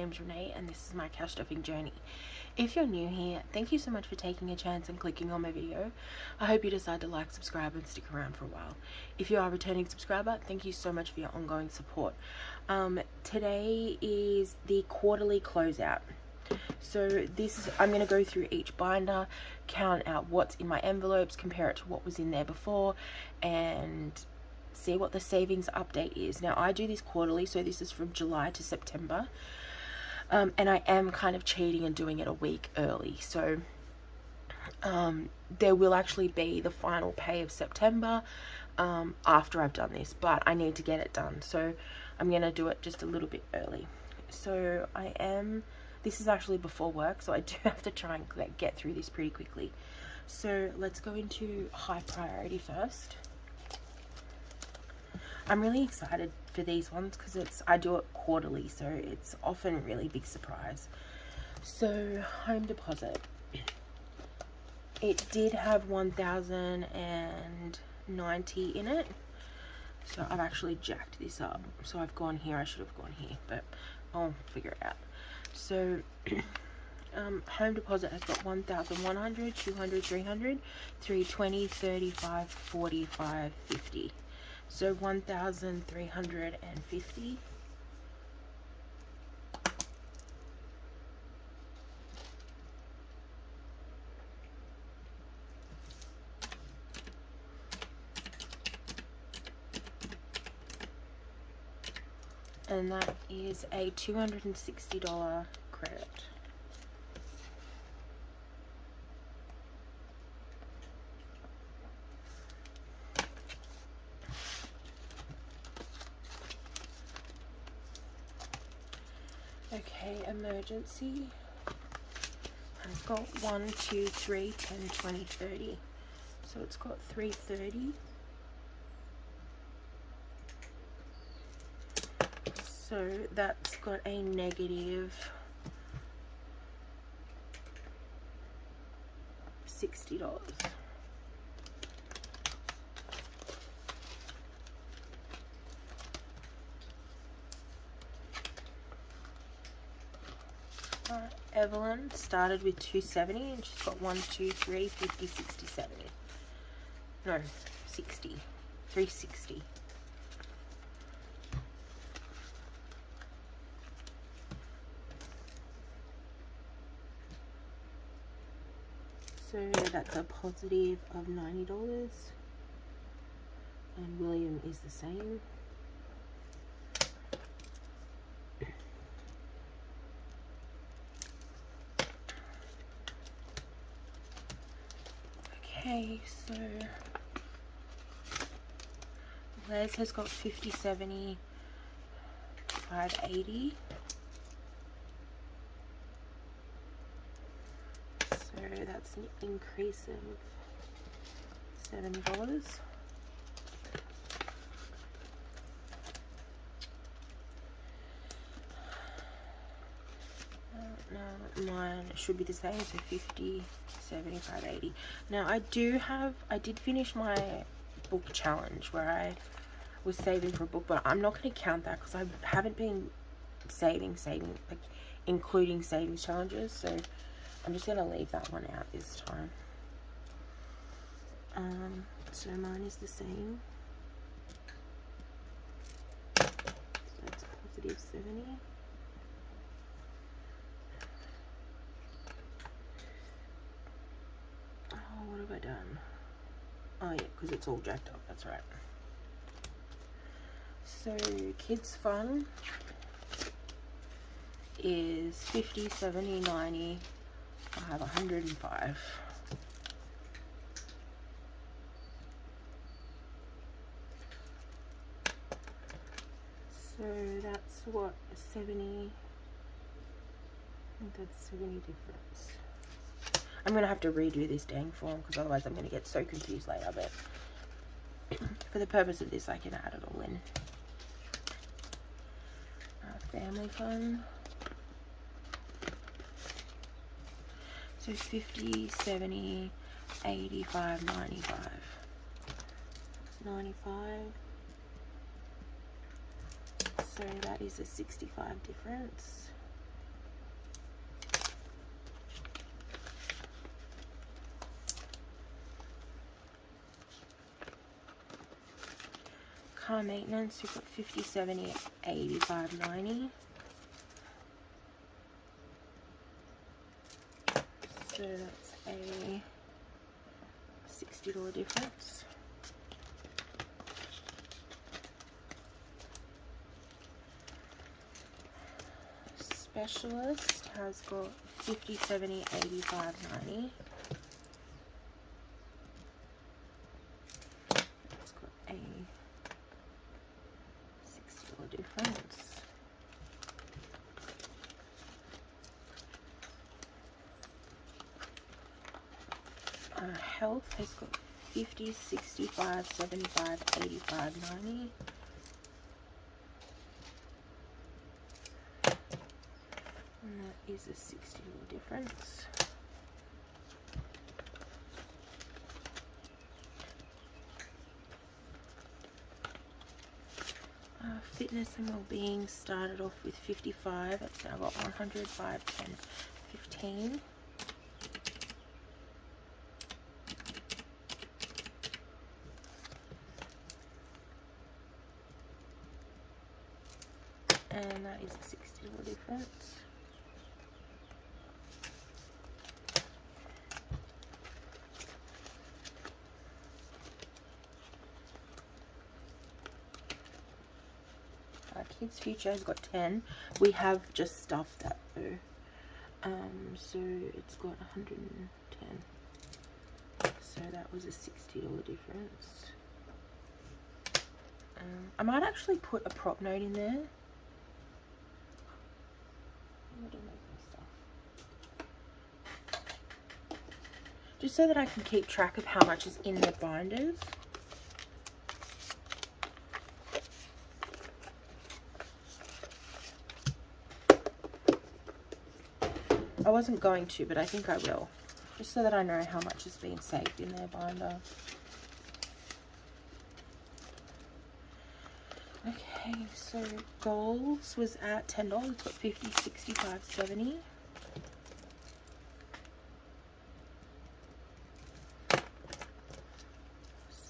name's Renee and this is my couch stuffing journey. If you're new here, thank you so much for taking a chance and clicking on my video. I hope you decide to like, subscribe and stick around for a while. If you are a returning subscriber, thank you so much for your ongoing support. Today is the quarterly closeout. So I'm going to go through each binder, count out what's in my envelopes, compare it to what was in there before, and see what the savings update is. Now I do this quarterly, so this is from July to September, and I am kind of cheating and doing it a week early, so there will actually be the final pay of September after I've done this, but I need to get it done, so I'm going to do it just a little bit early. So this is actually before work, so I do have to try and get through this pretty quickly. So let's go into high priority first. I'm really excited for these ones because I do it quarterly, so it's often a really big surprise. So home deposit, it did have 1,090 in it, so I've actually jacked this up. So I've gone here, I should have gone here, but I'll figure it out. So home deposit has got 1,100, 200, 300, 320, 35, 45, 50. So 1,350. And that is a $260 credit. Okay, emergency has got 1, 2, 3, 10, 20, 30. So it's got 330. So that's got a negative $60. Evelyn started with 270 and she's got 1, 2, 3, 50, 60, 70. No, 60. 360. So that's a positive of $90. And William is the same. Okay, so Les has got 50, 70, 580. So that's an increase of $7. No, mine should be the same, so 50, 75, 80. Now I did finish my book challenge where I was saving for a book, but I'm not going to count that because I haven't been saving, like including savings challenges, so I'm just going to leave that one out this time. So mine is the same. So that's positive 70. What have I done? Oh yeah, because it's all jacked up, that's right. So kids fun is 50, 70, 90. I have 105. So that's what, 70, I think that's 70 difference. I'm going to have to redo this dang form because otherwise I'm going to get so confused later, but for the purpose of this I can add it all in. Family fun. So 50, 70, 85, 95. That's 95. So that is a 65 difference. car maintenance, we've got 50, 70, 85, 90. So that's a $60 difference. Specialist has got 50, 70, 85, 90. It's got a $60 difference. Health has got 50, 65, 75, 85, 90. And that is a $60 difference. Fitness and well-being started off with 55. It's now got 100, 5, 10, 15. And that is a $60 difference. Kids Future has got 10. We have just stuffed that though. So it's got 110. So that was a $60 difference. I might actually put a prop note in there. Just so that I can keep track of how much is in the binders. I wasn't going to, but I think I will. Just so that I know how much is being saved in their binder. Okay, so Goals was at $10. It's got 50, 65, 70.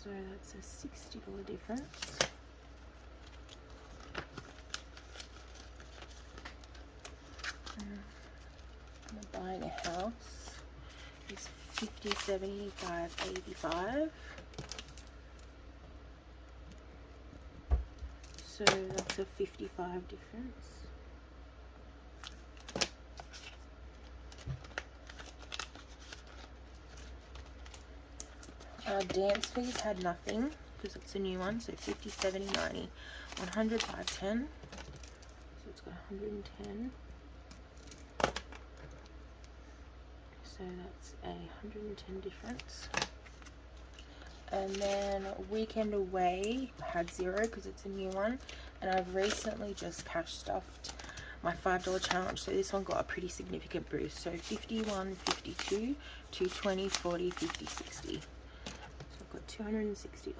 So that's a $60 difference. Buying a house is 50, 75, 85. So that's a $55 difference. Dance fees had nothing because it's a new one. So 50, 70, 90, 100, 5, 10. So it's got 110. So that's a 110 difference. And then Weekend Away had 0 because it's a new one. And I've recently just cash stuffed my $5 challenge. So this one got a pretty significant boost. So 51, 52, 220, 40, 50, 60. So I've got $260.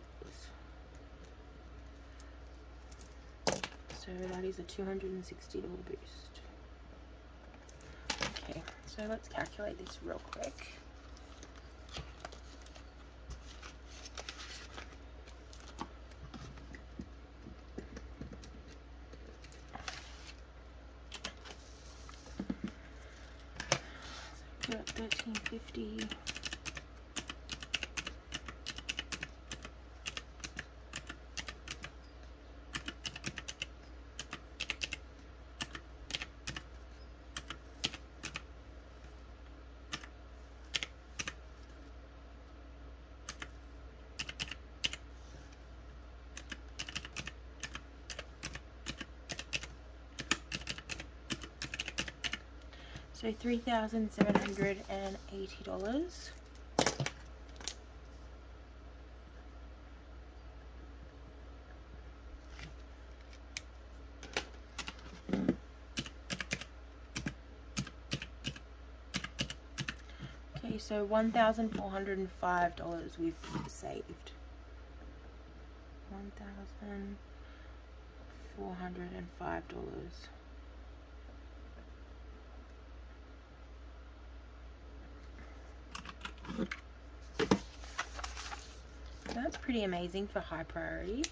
So that is a $260 boost. Okay, so let's calculate this real quick. So we've got 1350. So $3,780. Okay, so $1,405 we've saved. $1,405. That's pretty amazing for high priority.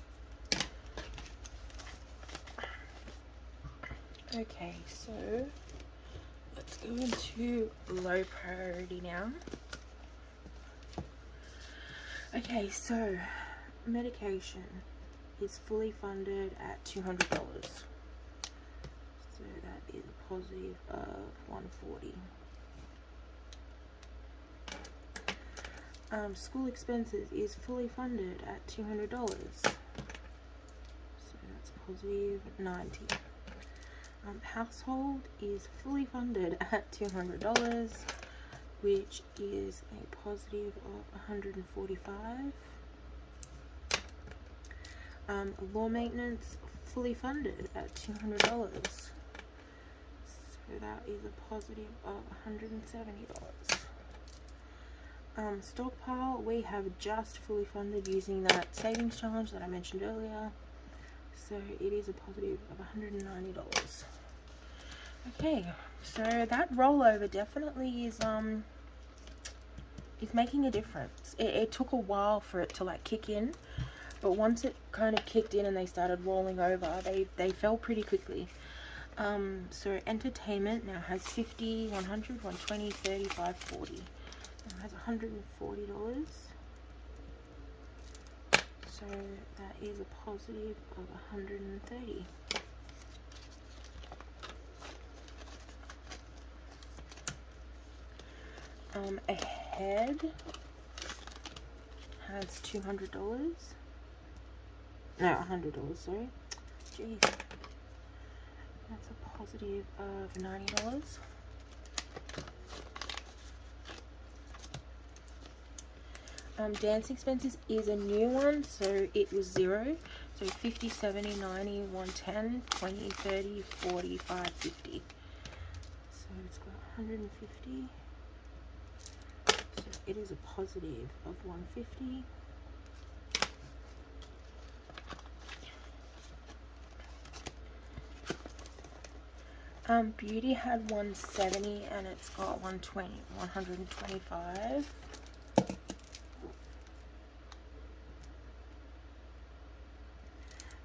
Okay, so let's go into low priority now. Okay, so medication is fully funded at $200. So that is a positive of 140. School expenses is fully funded at $200. So that's positive 90. Household is fully funded at $200, which is a positive of 145. Law maintenance fully funded at $200. So that is a positive of $170. Stockpile, we have just fully funded using that savings challenge that I mentioned earlier. So it is a positive of $190. Okay, so that rollover definitely is making a difference. It took a while for it to like kick in, but once it kind of kicked in and they started rolling over, they fell pretty quickly. So entertainment now has 50, 100, 120, 35, 40. Now has $140. So that is a positive of 130. Ahead has $200. No, $100, sorry. Jeez. That's a positive of $90. Dance expenses is a new one, so it was 0. So 50, 70, 90, 110, 20, 30, 45, 50. So it's got 150. So it is a positive of 150. Beauty had 170 and it's got 125.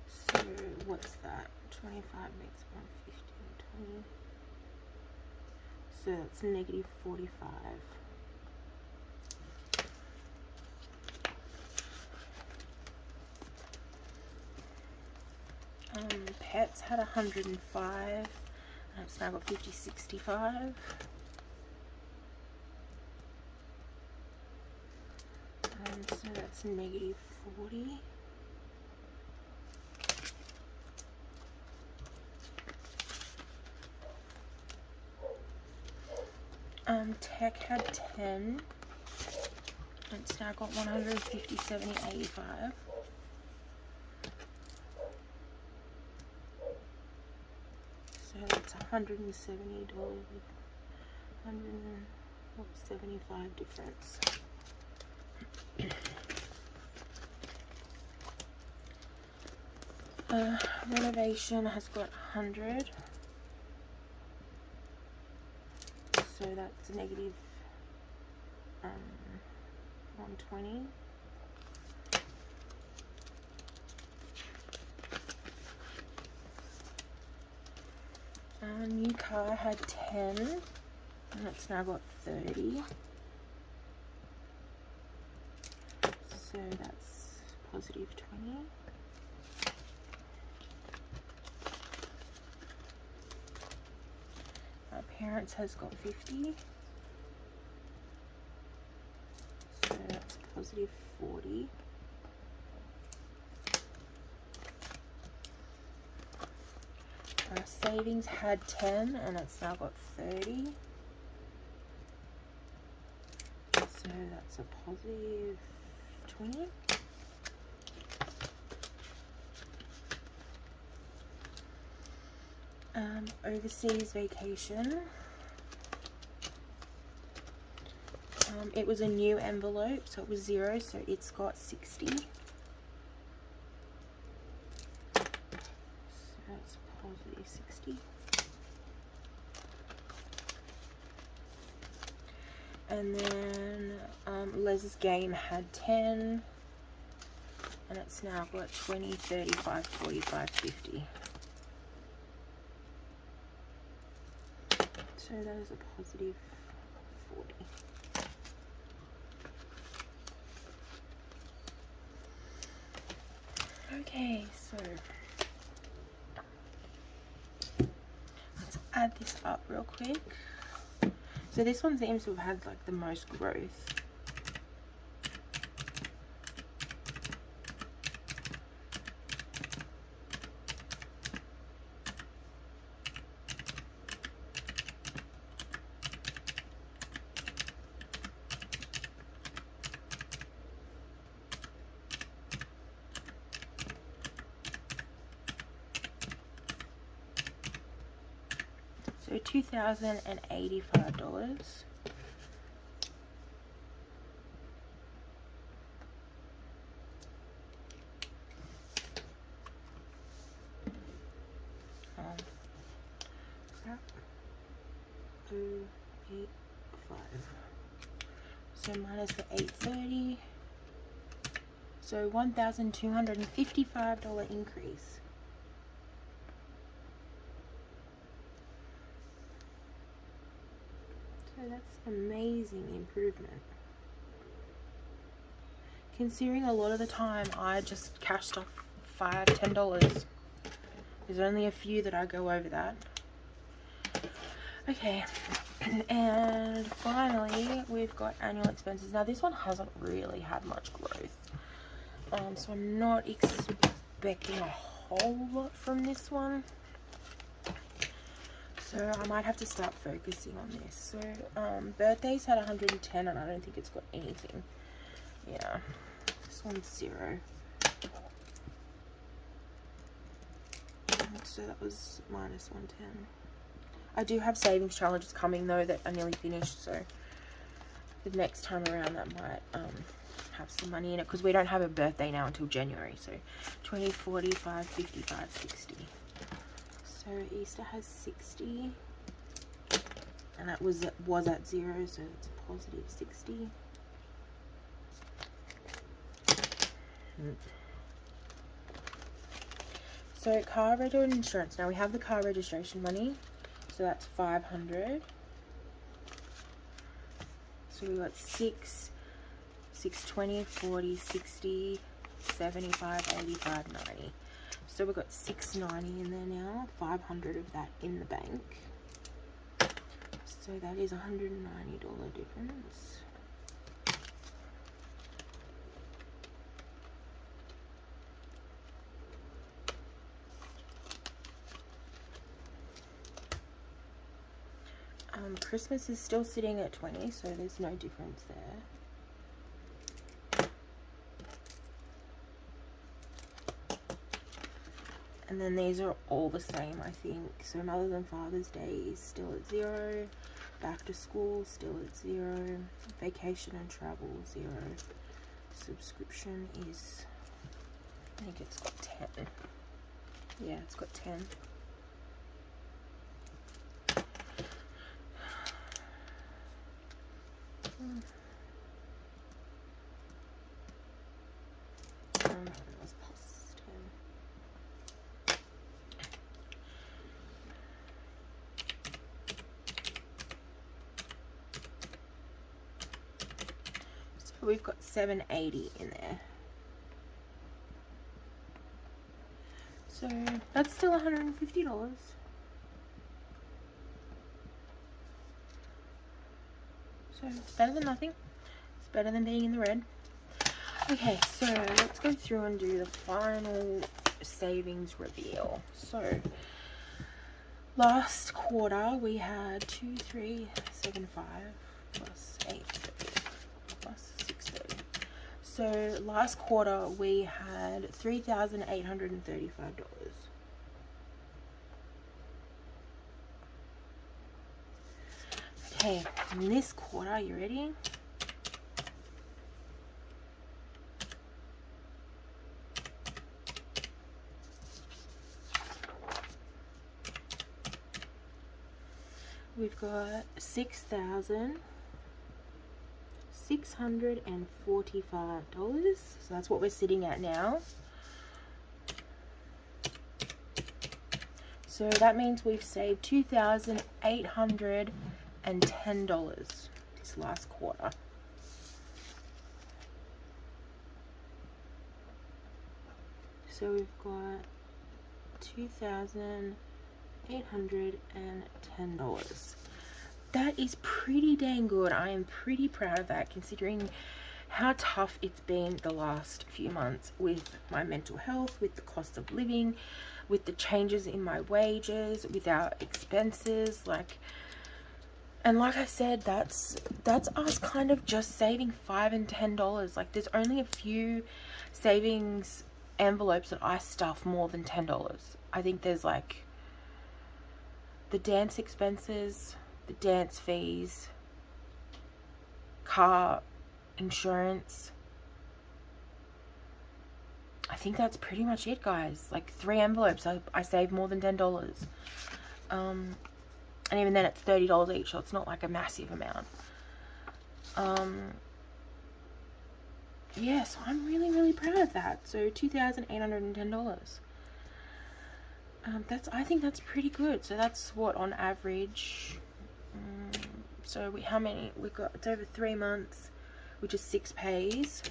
So what's that? 25 makes 150 and 20. So that's negative 45. Pets had 105. And it's now got 50, 65. So that's negative 40. Tech had 10. And it's now got 150, 70, 85. So that's $170, 175 difference. Renovation has got 100. So that's negative 120. New car had 10, and it's now got 30. So that's positive 20. Parents has got 50. So that's positive 40. Savings had 10 and it's now got 30. So that's a positive 20. Overseas vacation. It was a new envelope, so it was 0, so it's got 60. So that's positive 60. And then Les's game had 10, and it's now got 20, 35, 45, 50. So that is a positive 40. Okay, so let's add this up real quick. So this one seems to have had like the most growth. So $2,085. Crap. 085. So minus the 830. So $1,255 increase. So that's amazing improvement. Considering a lot of the time I just cashed off $5, $10. There's only a few that I go over that. Okay, and finally we've got annual expenses. Now this one hasn't really had much growth, so I'm not expecting a whole lot from this one. So I might have to start focusing on this. So birthdays had 110 and I don't think it's got anything. Yeah, this one's 0. So that was minus 110. I do have savings challenges coming though that are nearly finished, so the next time around that might have some money in it, because we don't have a birthday now until January. So 20, 45, 55, 60. So Easter has 60, and that was at 0, so it's a positive 60. So car rental and insurance. Now we have the car registration money, so that's 500. So we got 6, 20, 40, 60, 75, 85, 90. So we've got 690 in there now, 500 of that in the bank. So that is $190 difference. Christmas is still sitting at 20, so there's no difference there. And then these are all the same, I think. So Mother's and Father's Day is still at 0. Back to school still at 0. Vacation and travel 0. Subscription is, I think it's got 10. Yeah, it's got 10. Let's plus 10. So we've got 780 in there. So that's still $150. So it's better than nothing. It's better than being in the red. Okay, so let's go through and do the final savings reveal. So last quarter we had 2375 plus 830 plus 630. So last quarter we had $3,835. Okay, in this quarter, you ready? We've got $6,645. So that's what we're sitting at now. So So that means we've saved $2,810 this last quarter. So we've got $2,810. That is pretty dang good. I am pretty proud of that, considering how tough it's been the last few months with my mental health, with the cost of living, with the changes in my wages, with our expenses, and like I said, that's us kind of just saving $5 and $10. Like, there's only a few savings envelopes that I stuff more than $10. I think there's like the dance expenses, the dance fees, car insurance. I think that's pretty much it, guys. Like 3 envelopes, I save more than $10. And even then it's $30 each, so it's not like a massive amount. Yeah, so I'm really proud of that. So $2,810. I think that's pretty good. So that's what on average. So how many we got? It's over 3 months, which is 6 pays.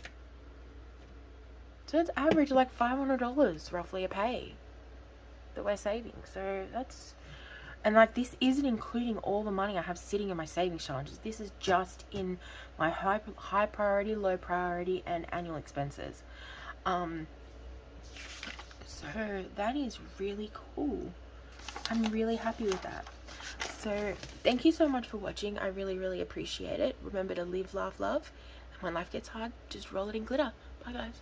So it's average like $500 roughly a pay that we're saving. So that's, and like this isn't including all the money I have sitting in my savings charges. This is just in my high priority, low priority, and annual expenses. So that is really cool. I'm really happy with that. So thank you so much for watching. I really appreciate it. Remember to live, laugh, love. And when life gets hard, just roll it in glitter. Bye, guys.